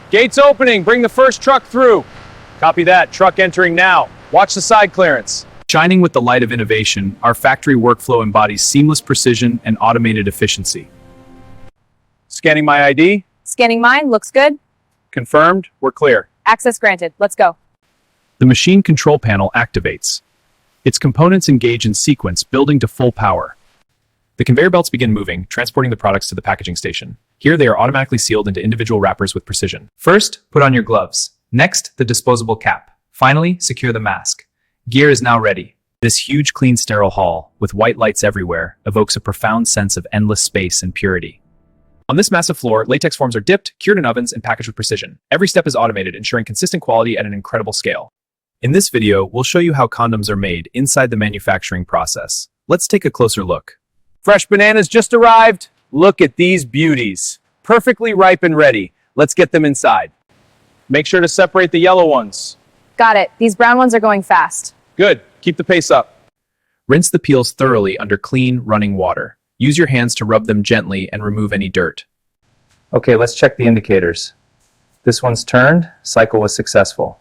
Gates opening, bring the first truck through. Copy that, truck entering now. Watch the side clearance. Shining with the light of innovation, our factory workflow embodies seamless precision and automated efficiency. Scanning my ID. Scanning mine, looks good. Confirmed, we're clear. Access granted, let's go. The machine control panel activates. Its components engage in sequence, building to full power. The conveyor belts begin moving, transporting the products to the packaging station. Here they are automatically sealed into individual wrappers with precision. First, put on your gloves. Next, the disposable cap. Finally, secure the mask. Gear is now ready. This huge, clean, sterile hall, with white lights everywhere, evokes a profound sense of endless space and purity. On this massive floor, latex forms are dipped, cured in ovens, and packaged with precision. Every step is automated, ensuring consistent quality at an incredible scale. In this video, we'll show you how condoms are made inside the manufacturing process. Let's take a closer look. Fresh bananas just arrived. Look at these beauties. Perfectly ripe and ready. Let's get them inside. Make sure to separate the yellow ones. Got it. These brown ones are going fast. Good. Keep the pace up. Rinse the peels thoroughly under clean, running water. Use your hands to rub them gently and remove any dirt. Okay, let's check the indicators. This one's turned. Cycle was successful.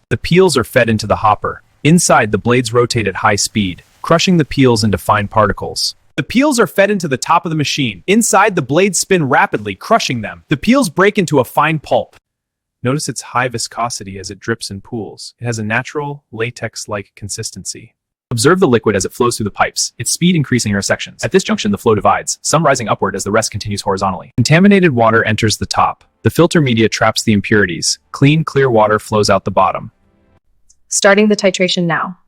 The peels are fed into the hopper. Inside, the blades rotate at high speed, crushing the peels into fine particles. The peels are fed into the top of the machine. Inside, the blades spin rapidly, crushing them. The peels break into a fine pulp. Notice its high viscosity as it drips and pools. It has a natural, latex-like consistency. Observe the liquid as it flows through the pipes, its speed increasing in sections. At this junction, the flow divides, some rising upward as the rest continues horizontally. Contaminated water enters the top. The filter media traps the impurities. Clean, clear water flows out the bottom. Starting the titration now.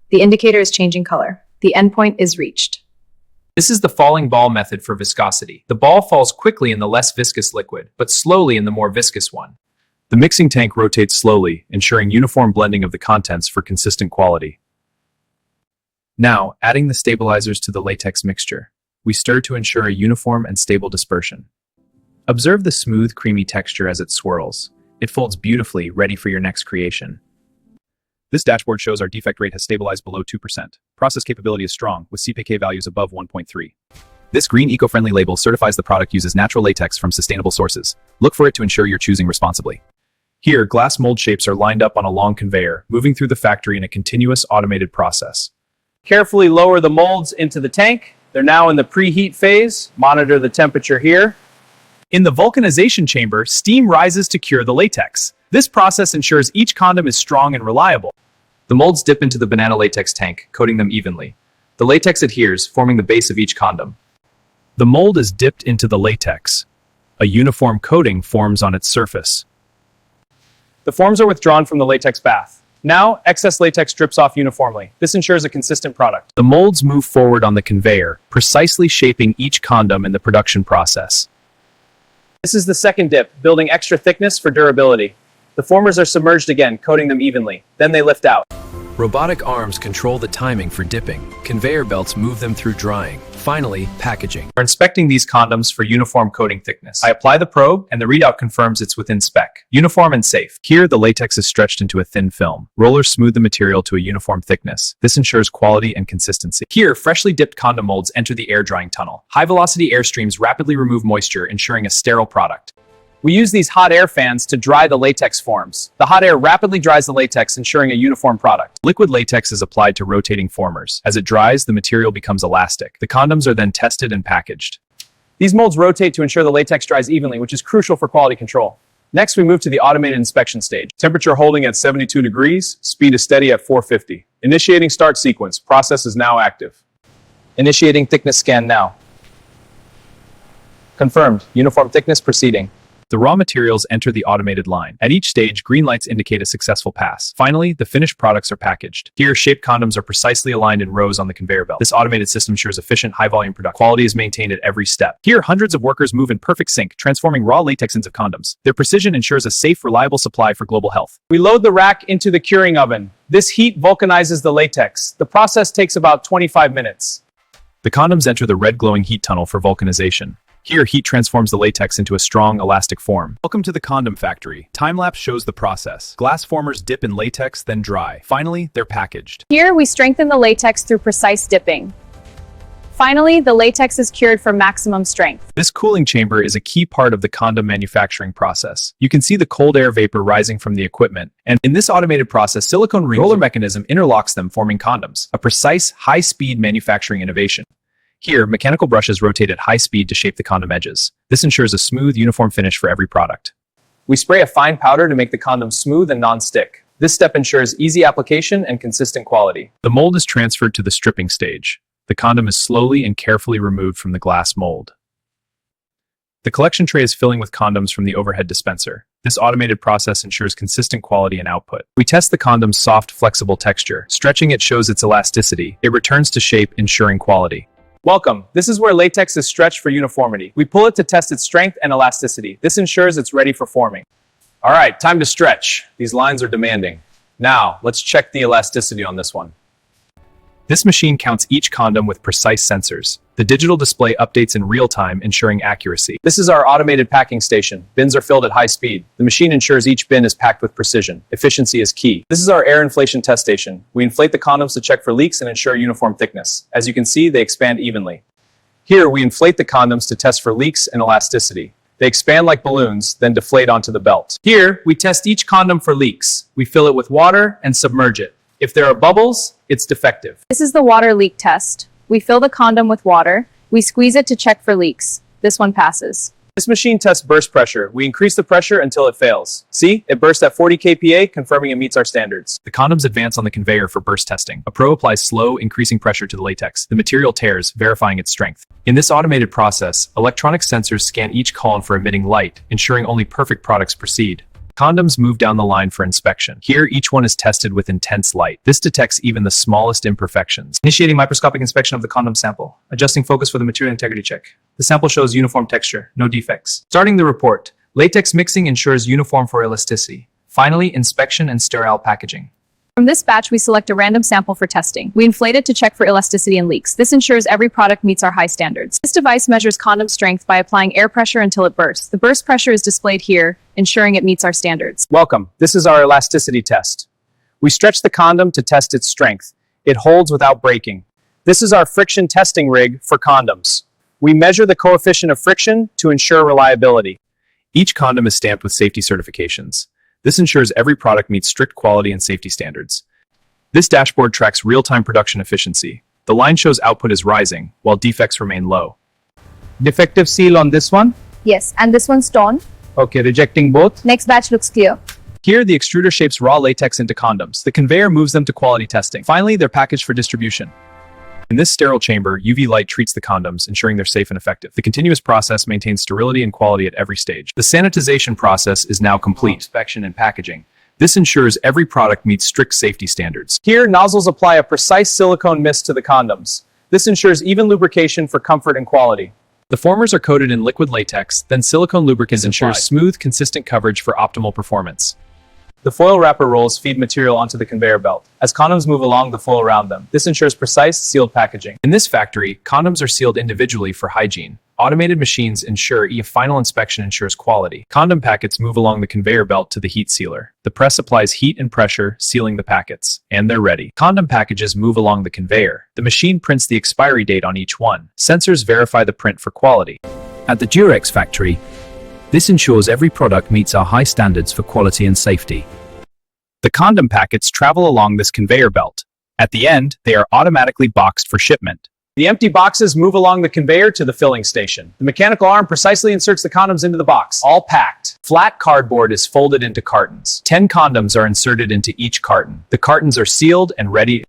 The indicator is changing color. The endpoint is reached. This is the falling ball method for viscosity. The ball falls quickly in the less viscous liquid, but slowly in the more viscous one. The mixing tank rotates slowly, ensuring uniform blending of the contents for consistent quality. Now, adding the stabilizers to the latex mixture. We stir to ensure a uniform and stable dispersion. Observe the smooth, creamy texture as it swirls. It folds beautifully, ready for your next creation. This dashboard shows our defect rate has stabilized below 2%. Process capability is strong, with CPK values above 1.3. This green eco-friendly label certifies the product uses natural latex from sustainable sources. Look for it to ensure you're choosing responsibly. Here, glass mold shapes are lined up on a long conveyor, moving through the factory in a continuous automated process. Carefully lower the molds into the tank. They're now in the preheat phase. Monitor the temperature here. In the vulcanization chamber, steam rises to cure the latex. This process ensures each condom is strong and reliable. The molds dip into the banana latex tank, coating them evenly. The latex adheres, forming the base of each condom. The mold is dipped into the latex. A uniform coating forms on its surface. The forms are withdrawn from the latex bath. Now, excess latex drips off uniformly. This ensures a consistent product. The molds move forward on the conveyor, precisely shaping each condom in the production process. This is the second dip, building extra thickness for durability. The formers are submerged again, coating them evenly. Then they lift out. Robotic arms control the timing for dipping. Conveyor belts move them through drying. Finally, packaging. We're inspecting these condoms for uniform coating thickness. I apply the probe, and the readout confirms it's within spec. Uniform and safe. Here, the latex is stretched into a thin film. Rollers smooth the material to a uniform thickness. This ensures quality and consistency. Here, freshly dipped condom molds enter the air drying tunnel. High-velocity air streams rapidly remove moisture, ensuring a sterile product. We use these hot air fans to dry the latex forms. The hot air rapidly dries the latex, ensuring a uniform product. Liquid latex is applied to rotating formers. As it dries, the material becomes elastic. The condoms are then tested and packaged. These molds rotate to ensure the latex dries evenly, which is crucial for quality control. Next, we move to the automated inspection stage. Temperature holding at 72 degrees, speed is steady at 450. Initiating start sequence. Process is now active. Initiating thickness scan now. Confirmed. Uniform thickness proceeding. The raw materials enter the automated line. At each stage, green lights indicate a successful pass. Finally, the finished products are packaged. Here, shaped condoms are precisely aligned in rows on the conveyor belt. This automated system ensures efficient, high-volume production. Quality is maintained at every step. Here, hundreds of workers move in perfect sync, transforming raw latex into condoms. Their precision ensures a safe, reliable supply for global health. We load the rack into the curing oven. This heat vulcanizes the latex. The process takes about 25 minutes. The condoms enter the red glowing heat tunnel for vulcanization. Here, heat transforms the latex into a strong, elastic form. Welcome to the condom factory. Time-lapse shows the process. Glass formers dip in latex, then dry. Finally, they're packaged. Here, we strengthen the latex through precise dipping. Finally, the latex is cured for maximum strength. This cooling chamber is a key part of the condom manufacturing process. You can see the cold air vapor rising from the equipment, and in this automated process, silicone ring roller mechanism interlocks them, forming condoms, a precise, high-speed manufacturing innovation. Here, mechanical brushes rotate at high speed to shape the condom edges. This ensures a smooth, uniform finish for every product. We spray a fine powder to make the condom smooth and non-stick. This step ensures easy application and consistent quality. The mold is transferred to the stripping stage. The condom is slowly and carefully removed from the glass mold. The collection tray is filling with condoms from the overhead dispenser. This automated process ensures consistent quality and output. We test the condom's soft, flexible texture. Stretching it shows its elasticity. It returns to shape, ensuring quality. Welcome. This is where latex is stretched for uniformity. We pull it to test its strength and elasticity. This ensures it's ready for forming. All right, time to stretch. These lines are demanding. Now, let's check the elasticity on this one. This machine counts each condom with precise sensors. The digital display updates in real time, ensuring accuracy. This is our automated packing station. Bins are filled at high speed. The machine ensures each bin is packed with precision. Efficiency is key. This is our air inflation test station. We inflate the condoms to check for leaks and ensure uniform thickness. As you can see, they expand evenly. Here, we inflate the condoms to test for leaks and elasticity. They expand like balloons, then deflate onto the belt. Here, we test each condom for leaks. We fill it with water and submerge it. If there are bubbles, it's defective. This is the water leak test. We fill the condom with water. We squeeze it to check for leaks. This one passes. This machine tests burst pressure. We increase the pressure until it fails. See, it bursts at 40 kPa, confirming it meets our standards. The condoms advance on the conveyor for burst testing. A probe applies slow, increasing pressure to the latex. The material tears, verifying its strength. In this automated process, electronic sensors scan each column for emitting light, ensuring only perfect products proceed. Condoms move down the line for inspection. Here, each one is tested with intense light. This detects even the smallest imperfections. Initiating microscopic inspection of the condom sample. Adjusting focus for the material integrity check. The sample shows uniform texture, no defects. Starting the report. Latex mixing ensures uniform for elasticity. Finally, inspection and sterile packaging. From this batch, we select a random sample for testing. We inflate it to check for elasticity and leaks. This ensures every product meets our high standards. This device measures condom strength by applying air pressure until it bursts. The burst pressure is displayed here, ensuring it meets our standards. Welcome. This is our elasticity test. We stretch the condom to test its strength. It holds without breaking. This is our friction testing rig for condoms. We measure the coefficient of friction to ensure reliability. Each condom is stamped with safety certifications. This ensures every product meets strict quality and safety standards. This dashboard tracks real-time production efficiency. The line shows output is rising, while defects remain low. Defective seal on this one? Yes, and this one's torn. Okay, rejecting both. Next batch looks clear. Here, the extruder shapes raw latex into condoms. The conveyor moves them to quality testing. Finally, they're packaged for distribution. In this sterile chamber, UV light treats the condoms, ensuring they're safe and effective. The continuous process maintains sterility and quality at every stage. The sanitization process is now complete. Inspection and packaging. This ensures every product meets strict safety standards. Here, nozzles apply a precise silicone mist to the condoms. This ensures even lubrication for comfort and quality. The formers are coated in liquid latex, then silicone lubricant ensures smooth, consistent coverage for optimal performance. The foil wrapper rolls feed material onto the conveyor belt. As condoms move along the foil around them, this ensures precise, sealed packaging. In this factory, condoms are sealed individually for hygiene. Automated machines ensure a final inspection ensures quality. Condom packets move along the conveyor belt to the heat sealer. The press applies heat and pressure, sealing the packets, and they're ready. Condom packages move along the conveyor. The machine prints the expiry date on each one. Sensors verify the print for quality. At the Durex factory, this ensures every product meets our high standards for quality and safety. The condom packets travel along this conveyor belt. At the end, they are automatically boxed for shipment. The empty boxes move along the conveyor to the filling station. The mechanical arm precisely inserts the condoms into the box, all packed. Flat cardboard is folded into cartons. 10 condoms are inserted into each carton. The cartons are sealed and ready.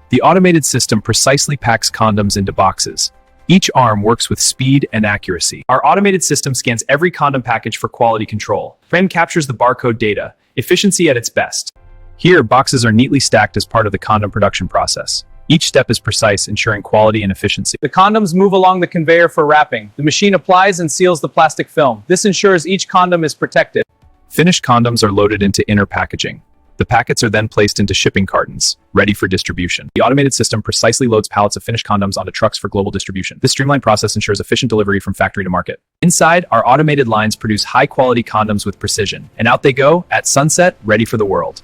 The automated system precisely packs condoms into boxes. Each arm works with speed and accuracy. Our automated system scans every condom package for quality control. Frame captures the barcode data, efficiency at its best. Here, boxes are neatly stacked as part of the condom production process. Each step is precise, ensuring quality and efficiency. The condoms move along the conveyor for wrapping. The machine applies and seals the plastic film. This ensures each condom is protected. Finished condoms are loaded into inner packaging. The packets are then placed into shipping cartons, ready for distribution. The automated system precisely loads pallets of finished condoms onto trucks for global distribution. This streamlined process ensures efficient delivery from factory to market. Inside, our automated lines produce high-quality condoms with precision. And out they go, at sunset, ready for the world.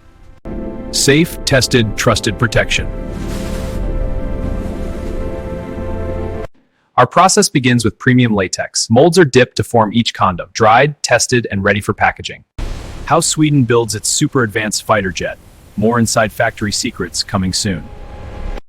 Safe, tested, trusted protection. Our process begins with premium latex. Molds are dipped to form each condom, dried, tested, and ready for packaging. How Sweden builds its super advanced fighter jet. More inside factory secrets coming soon.